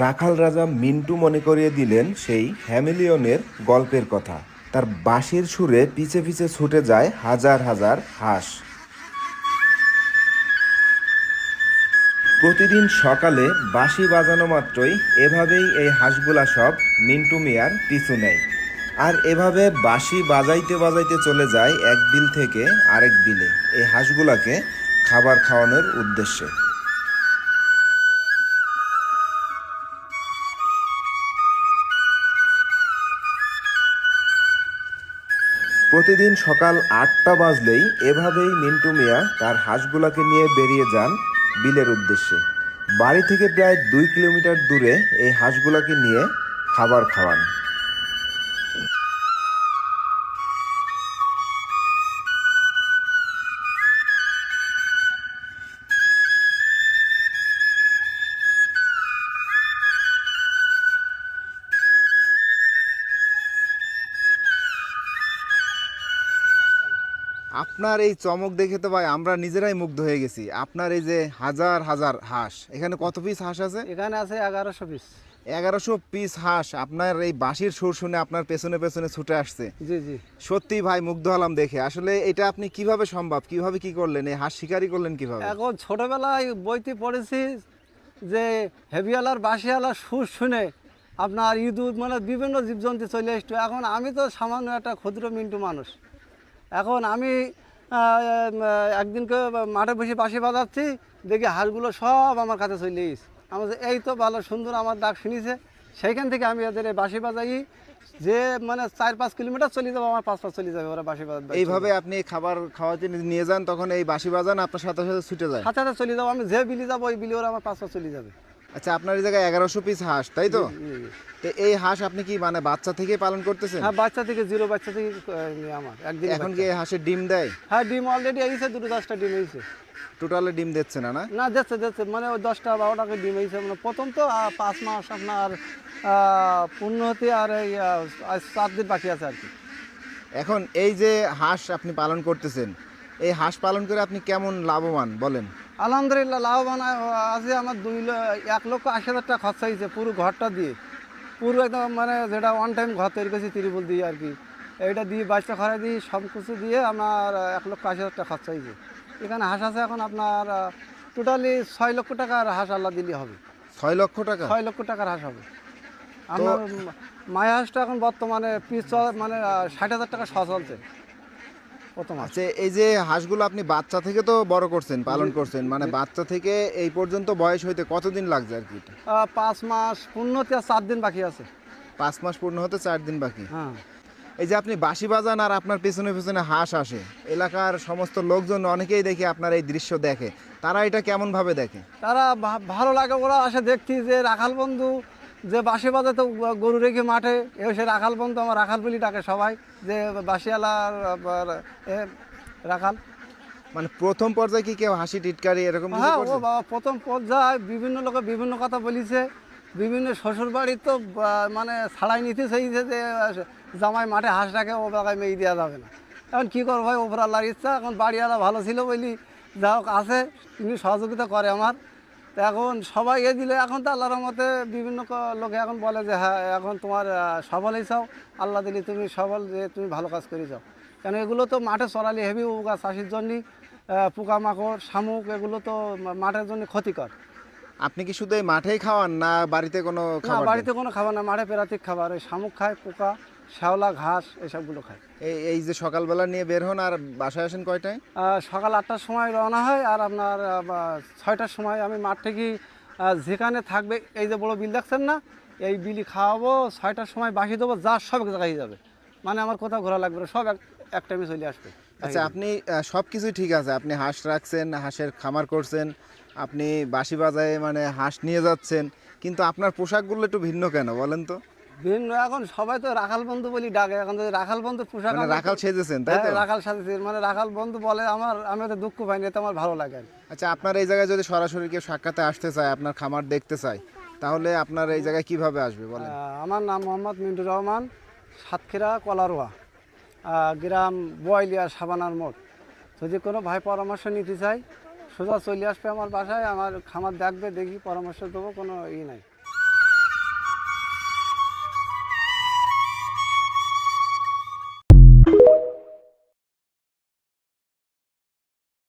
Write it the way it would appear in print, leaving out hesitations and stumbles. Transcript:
রাখাল রাজা মিন্টু মনে করিয়ে দিলেন সেই হ্যামিলিয়নের গল্পের কথা। তার বাঁশির সুরে পিছে পিছে ছুটে যায় হাজার হাজার হাঁস। প্রতিদিন সকালে বাঁশি বাজানো মাত্রই এভাবেই এই হাঁসগুলা সব মিন্টু মিয়ার পিছু নেয়। আর এভাবে বাঁশি বাজাইতে বাজাইতে চলে যায় এক বিল থেকে আরেক বিলে এই হাঁসগুলাকে খাবার খাওয়ানোর উদ্দেশ্যে। প্রতিদিন সকাল ৮টা বাজলেই এভাবেই মিন্টু মিয়া তার হাঁসগুলাকে নিয়ে বেরিয়ে যান বিলের উদ্দেশ্যে। বাড়ি থেকে প্রায় ২ কিলোমিটার দূরে এই হাঁসগুলাকে নিয়ে খাবার খাওয়ান। আপনার এই চমক দেখে তো ভাই আমরা নিজেরাই মুগ্ধ হয়ে গেছি। আপনার এই যে হাজার হাজার হাঁস, এখানে কত পিস হাঁস আছে? এখানে আছে 1100 পিস। 1100 পিস হাঁস আপনার এই বাঁশির সুর শুনে আপনার পেছনে পেছনে ছুটে আসছে। জি জি। সত্যি ভাই মুগ্ধ হলাম দেখে। আসলে এটা আপনি কিভাবে সম্ভব, কিভাবে কি করলেন, এই হাঁস শিকারি করলেন কিভাবে? এখন ছোটবেলায় বইতে পড়েছি যে হেভিওয়ালার বাঁশিওয়ালার সুর শুনে আপনার ইঁদুর মানে বিভিন্ন জীবজন্তু চলে আসতো। এখন আমি তো সামান্য একটা ক্ষুদ্র মিন্টু মানুষ। এখন আমি একদিনকে মাঠে বসে বাঁশি বাজাচ্ছি, দেখি হাঁসগুলো সব আমার কাছে চলে এসেছে। আমার যে এই তো ভালো সুন্দর আমার ডাক শুনেছে, সেইখান থেকে আমি এদের বাঁশি বাজাই যে মানে ৪-৫ কিলোমিটার চলে যাবো, আমার ৫ চলে যাবে ওরা বাঁশি বাজাতে। এইভাবে আপনি খাবার খাওয়াতে নিয়ে যান, তখন এই বাঁশি বাজান আপনার সাথে সাথে ছুটে যায়? সাথে সাথে চলে যাবো, আমি যে বিলি যাবো ওই বিলি ওরা আমার ৫ চলে যাবে। আচ্ছা, আপনার এই জায়গায় 1100 পিস হাঁস, তাই তো? তো এই হাঁস আপনি কি মানে বাচ্চা থেকে পালন করতেছেন? হ্যাঁ, বাচ্চা থেকে, জিরো বাচ্চা থেকে আমার একদিন। এখন কি এই হাঁসের ডিম দেয়? হ্যাঁ, ডিম অলরেডি এইছে, 2-10টা ডিম হয়েছে। টোটালে ডিম দিচ্ছে না? না, দিচ্ছে মানে ওই 10টা-12টাকে ডিম হয়েছে। মানে প্রথম তো 5 মাস আপনার পূর্ণ হতে আর এই 4 দিন বাকি আছে আর কি। এখন এই যে হাঁস আপনি পালন করতেছেন, এই হাঁস পালন করে আপনি কেমন লাভবান বলেন? আলহামদুলিল্লাহ লাভবান আছে। আমার 1,80,000 টাকা খরচা হয়েছে পুরো ঘরটা দিয়ে, পুরো একদম মানে যেটা ওয়ান টাইম ঘর তৈরি করেছি ত্রিপল দিয়ে আর কি। এইটা দিয়ে বাচ্চা খরা দিয়ে সব কিছু দিয়ে আমার 1,80,000 টাকা খরচা হয়েছে। এখানে হাঁস আছে এখন আপনার টোটালি 6 লক্ষ টাকার হাঁস আল্লাহ দিলে হবে। 6 লক্ষ টাকা? 6 লক্ষ টাকার হাঁস হবে। আমার মায়া হাঁসটা এখন বর্তমানে পিস মানে 60,000 টাকা শ চলছে প্রথম হাঁস। আচ্ছা, এই যে হাঁসগুলো আপনি বাচ্চা থেকে তো বড় করছেন, পালন করছেন, মানে বাচ্চা থেকে এই পর্যন্ত বয়স হইতে কতদিন লাগছে আর কি? 5 মাস পূর্ণ হতে আর 4 দিন বাকি আছে। 5 মাস পূর্ণ হতে 4 দিন বাকি। হ্যাঁ। এই যে আপনি বাঁশি বাজান আর আপনার পেছনে পেছনে হাঁস আসে, এলাকার সমস্ত লোকজন অনেকেই দেখে আপনার এই দৃশ্য দেখে, তারা এটা কেমন ভাবে দেখে? তারা ভালো লাগে, ওরা আসে দেখতে যে রাখাল বন্ধু যে বাঁশি বাজাতে গরু রেখে মাঠে সে রাখাল বন্ধু, আমার রাখাল বলি ডাকে সবাই, যে বাঁশিওয়ালার রাখাল। মানে প্রথম পর্যায়ে কি কেউ হাসি টিটকারি এরকম কিছু হ্যাঁ, ও করছে? বাবা প্রথম পর্যায়ে বিভিন্ন লোকে বিভিন্ন কথা বলিছে। বিভিন্ন শ্বশুর বাড়ি তো মানে ছাড়াই নিতে চাইছে যে জামাই মাঠে হাঁস রাখে, ও জায়গায় মেয়ে দেওয়া যাবে না। এখন কী করবো ভাই, ওপর আল্লাহর ইচ্ছা। এখন বাড়িওয়ালা ভালো ছিল বলি যা হোক আছে, তিনি সহযোগিতা করে আমার। তো এখন সবাই দিলে এখন তো আল্লাহর মতে বিভিন্ন লোকে এখন বলে যে হ্যাঁ এখন তোমার সফল হয়েছাও, আল্লাহ দিলে তুমি সফল, যে তুমি ভালো কাজ করে যাও। কেন এগুলো তো মাঠে চড়ালি হেভি গাছ চাষির জন্যই, পোকামাকড় শামুক এগুলো তো মাঠের জন্য ক্ষতিকর। আপনি কি শুধু এই মাঠেই খাওয়ান না বাড়িতে কোনো খাবার দেন? বাড়িতে কোনো খাবার না, মাঠে প্রাকৃতিক খাবার, ওই শামুক খায়, পোকা, শ্যাওলা, ঘাস এসবগুলো খায়। এই যে সকালবেলা নিয়ে বের হন আর বাসায় আসেন কয়টায়? সকাল 8টার সময় রওনা হয়, আর আপনার 6টার সময় আমি মাঠ থেকে যেখানে থাকবে, এই যে বড় বিল দেখছেন না, এই বিলি খাওয়াবো, 6টার সময় বাসি দেবো, যা সব এক জায়গায় যাবে, মানে আমার কোথাও ঘোরা লাগবে না, সব এক টাইমে চলে আসবে। আচ্ছা, আপনি সব কিছুই ঠিক আছে, আপনি হাঁস রাখছেন, হাঁসের খামার করছেন, আপনি বাঁশি বাজায় মানে হাঁস নিয়ে যাচ্ছেন, কিন্তু আপনার পোশাকগুলো একটু ভিন্ন কেন বলেন তো? ভিন্ন, এখন সবাই তো রাখাল বন্ধু বলি ডাকে। এখন যদি রাখাল বন্ধু পোশাক, মানে রাখাল সেজেছেন তাই তো? রাখাল সাথে মানে রাখাল বন্ধু বলে আমার, আমি তো দুঃখ পাইনি, এতে আমার ভালো লাগে। আচ্ছা, আপনার এই জায়গায় যদি সরাসরি কেউ সাক্ষাতে আসতে চায়, আপনার খামার দেখতে চায়, তাহলে আপনার এই জায়গায় কিভাবে আসবে বলেন? আমার নাম মোহাম্মদ মিন্টুর রহমান, সাতক্ষীরা কলারোয়া, গ্রাম বয়লিয়া, সাবানার মোড়। যদি কোনো ভাই পরামর্শ নিতে চাই, সোজা চলে আসবে আমার বাসায়, আমার খামার দেখবে, দেখি পরামর্শ দেবো, কোনো ই নাই।